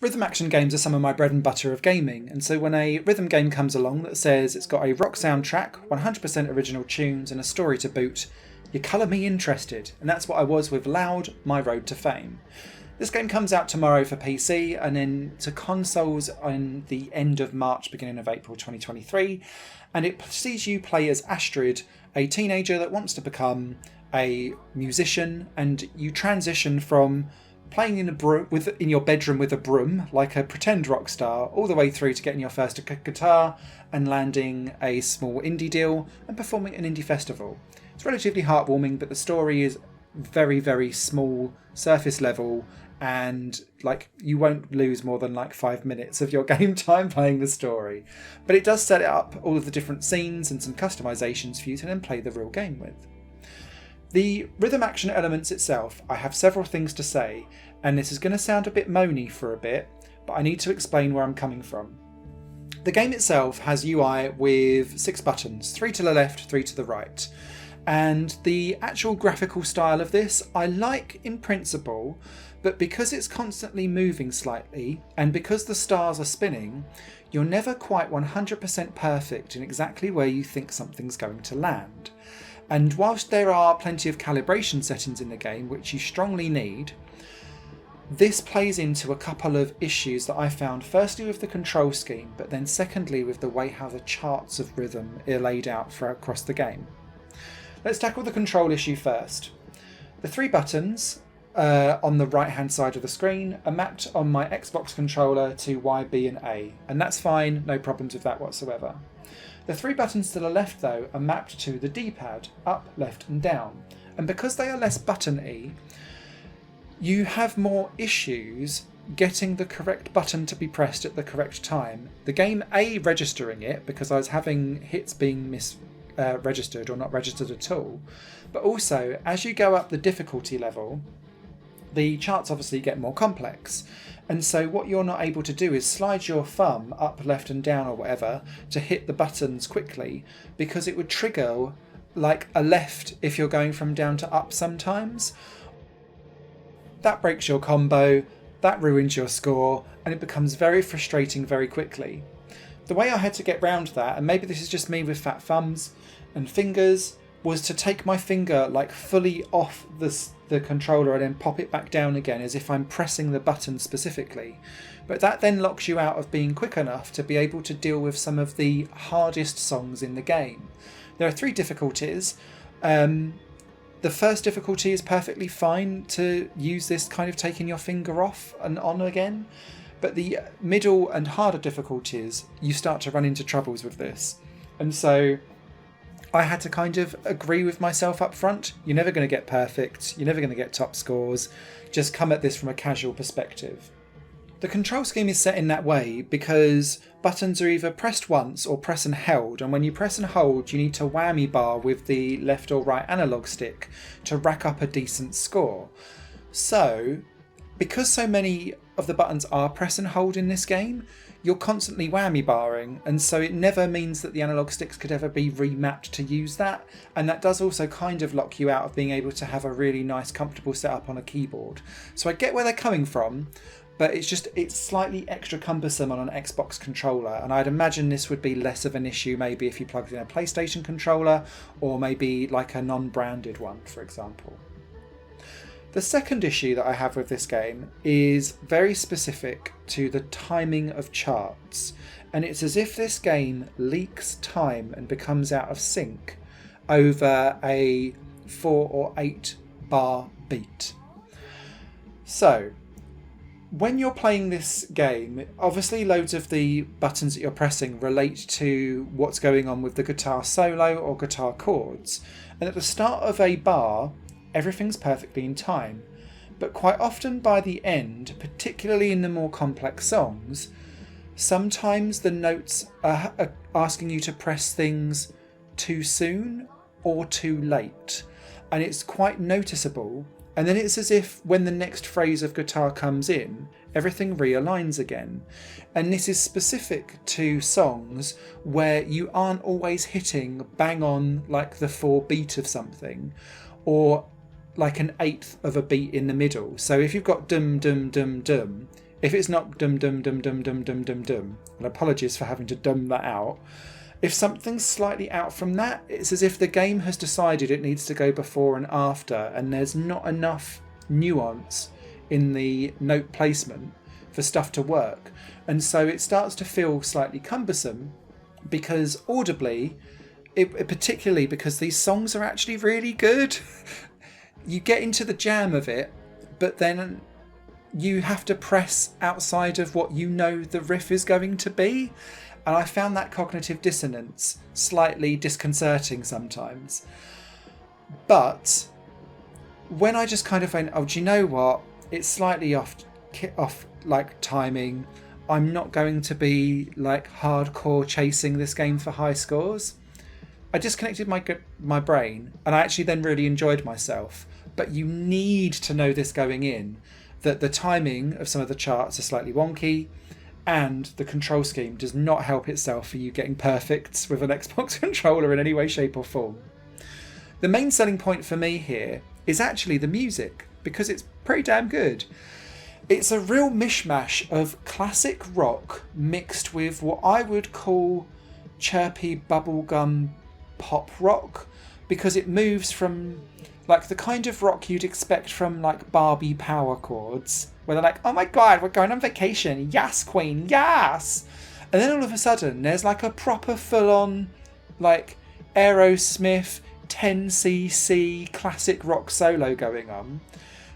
Rhythm action games are some of my bread and butter of gaming, and so when a rhythm game comes along that says it's got a rock soundtrack, 100% original tunes, and a story to boot, you colour me interested, and that's what I was with Loud, My Road to Fame. This game comes out tomorrow for PC and then to consoles on the end of March, beginning of April 2023, and it sees you play as Astrid, a teenager that wants to become a musician, and you transition from playing in your bedroom with a broom, like a pretend rock star, all the way through to getting your first guitar and landing a small indie deal and performing at an indie festival. It's relatively heartwarming, but the story is very, very small, surface level, and you won't lose more than 5 minutes of your game time playing the story. But it does set up all of the different scenes and some customizations for you to then play the real game with. The rhythm action elements itself, I have several things to say, and this is going to sound a bit moany for a bit, but I need to explain where I'm coming from. The game itself has UI with 6 buttons, 3 to the left, 3 to the right. And the actual graphical style of this I like in principle, but because it's constantly moving slightly, and because the stars are spinning, you're never quite 100% perfect in exactly where you think something's going to land. And whilst there are plenty of calibration settings in the game, which you strongly need, this plays into a couple of issues that I found, firstly with the control scheme, but then secondly with the way how the charts of rhythm are laid out across the game. Let's tackle the control issue first. The 3 buttons on the right hand side of the screen are mapped on my Xbox controller to Y, B and A, and that's fine, no problems with that whatsoever. The 3 buttons to the left though are mapped to the D-pad, up, left and down, and because they are less button-y, you have more issues getting the correct button to be pressed at the correct time. The game registering it, because I was having hits being registered or not registered at all, but also as you go up the difficulty level, the charts obviously get more complex, and so what you're not able to do is slide your thumb up, left and down or whatever to hit the buttons quickly, because it would trigger a left if you're going from down to up sometimes. That breaks your combo, that ruins your score, and it becomes very frustrating very quickly. The way I had to get round that, and maybe this is just me with fat thumbs and fingers, was to take my finger fully off the controller and then pop it back down again as if I'm pressing the button specifically. But that then locks you out of being quick enough to be able to deal with some of the hardest songs in the game. There are 3 difficulties. The first difficulty is perfectly fine to use this kind of taking your finger off and on again, but the middle and harder difficulties, you start to run into troubles with this. And so I had to kind of agree with myself up front. You're never going to get perfect. You're never going to get top scores. Just come at this from a casual perspective. The control scheme is set in that way because buttons are either pressed once or press and held. And when you press and hold, you need to whammy bar with the left or right analog stick to rack up a decent score. So, because so many of the buttons are press and hold in this game, you're constantly whammy barring, and so it never means that the analog sticks could ever be remapped to use that, and that does also kind of lock you out of being able to have a really nice comfortable setup on a keyboard. So I get where they're coming from, but it's slightly extra cumbersome on an Xbox controller, and I'd imagine this would be less of an issue maybe if you plugged in a PlayStation controller, or maybe a non-branded one, for example. The second issue that I have with this game is very specific to the timing of charts, and it's as if this game leaks time and becomes out of sync over a 4 or 8 bar beat. So, when you're playing this game, obviously loads of the buttons that you're pressing relate to what's going on with the guitar solo or guitar chords, and at the start of a bar, everything's perfectly in time, but quite often by the end, particularly in the more complex songs, sometimes the notes are asking you to press things too soon or too late, and it's quite noticeable. And then it's as if when the next phrase of guitar comes in, everything realigns again. And this is specific to songs where you aren't always hitting bang on the 4 beat of something, or an 1/8 of a beat in the middle. So if you've got dum dum dum dum, if it's not dum dum dum dum dum dum dum dum, and apologies for having to dum that out, if something's slightly out from that, it's as if the game has decided it needs to go before and after, and there's not enough nuance in the note placement for stuff to work. And so it starts to feel slightly cumbersome, because audibly, particularly because these songs are actually really good, you get into the jam of it, but then you have to press outside of what you know the riff is going to be. And I found that cognitive dissonance slightly disconcerting sometimes. But when I just kind of went, oh, do you know what? It's slightly off like timing. I'm not going to be like hardcore chasing this game for high scores. I disconnected my brain, and I actually then really enjoyed myself. But you need to know this going in, that the timing of some of the charts are slightly wonky, and the control scheme does not help itself for you getting perfects with an Xbox controller in any way, shape or form. The main selling point for me here is actually the music, because it's pretty damn good. It's a real mishmash of classic rock mixed with what I would call chirpy bubblegum pop rock, because it moves from like the kind of rock you'd expect from like Barbie power chords, where they're like, oh my god, we're going on vacation, yes queen, yes, and then all of a sudden there's like a proper full-on like Aerosmith 10cc classic rock solo going on.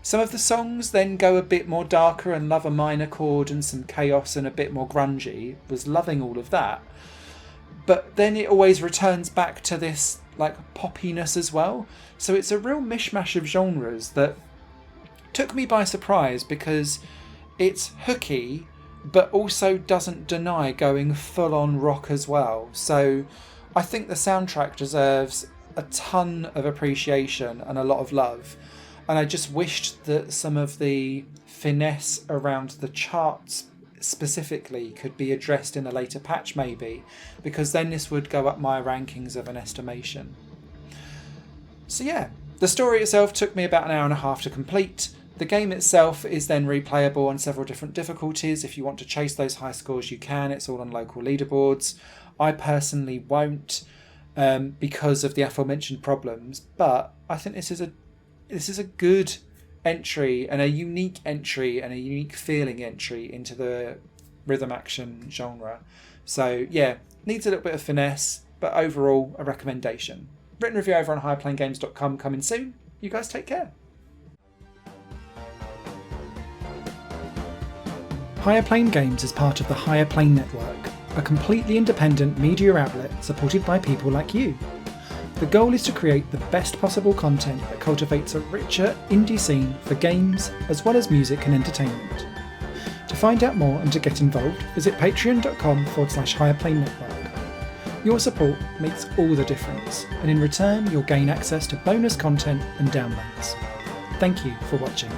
Some of the songs then go a bit more darker and love a minor chord and some chaos and a bit more grungy. Was loving all of that. But then it always returns back to this like poppiness as well. So it's a real mishmash of genres that took me by surprise, because it's hooky but also doesn't deny going full on rock as well. So I think the soundtrack deserves a ton of appreciation and a lot of love. And I just wished that some of the finesse around the charts specifically could be addressed in a later patch maybe, because then this would go up my rankings of an estimation. So yeah, the story itself took me about an hour and a half to complete. The game itself is then replayable on several different difficulties. If you want to chase those high scores, you can. It's all on local leaderboards. I personally won't, because of the aforementioned problems, but I think this is a good entry and a unique entry and a unique feeling entry into the rhythm action genre. So yeah, needs a little bit of finesse, but overall a recommendation. Written review over on higherplanegames.com coming soon. You guys take care. Higher Plane Games is part of the Higher Plane Network, a completely independent media outlet supported by people like you. The goal is to create the best possible content that cultivates a richer indie scene for games as well as music and entertainment. To find out more and to get involved, visit patreon.com/higherplane-network. Your support makes all the difference, and in return you'll gain access to bonus content and downloads. Thank you for watching.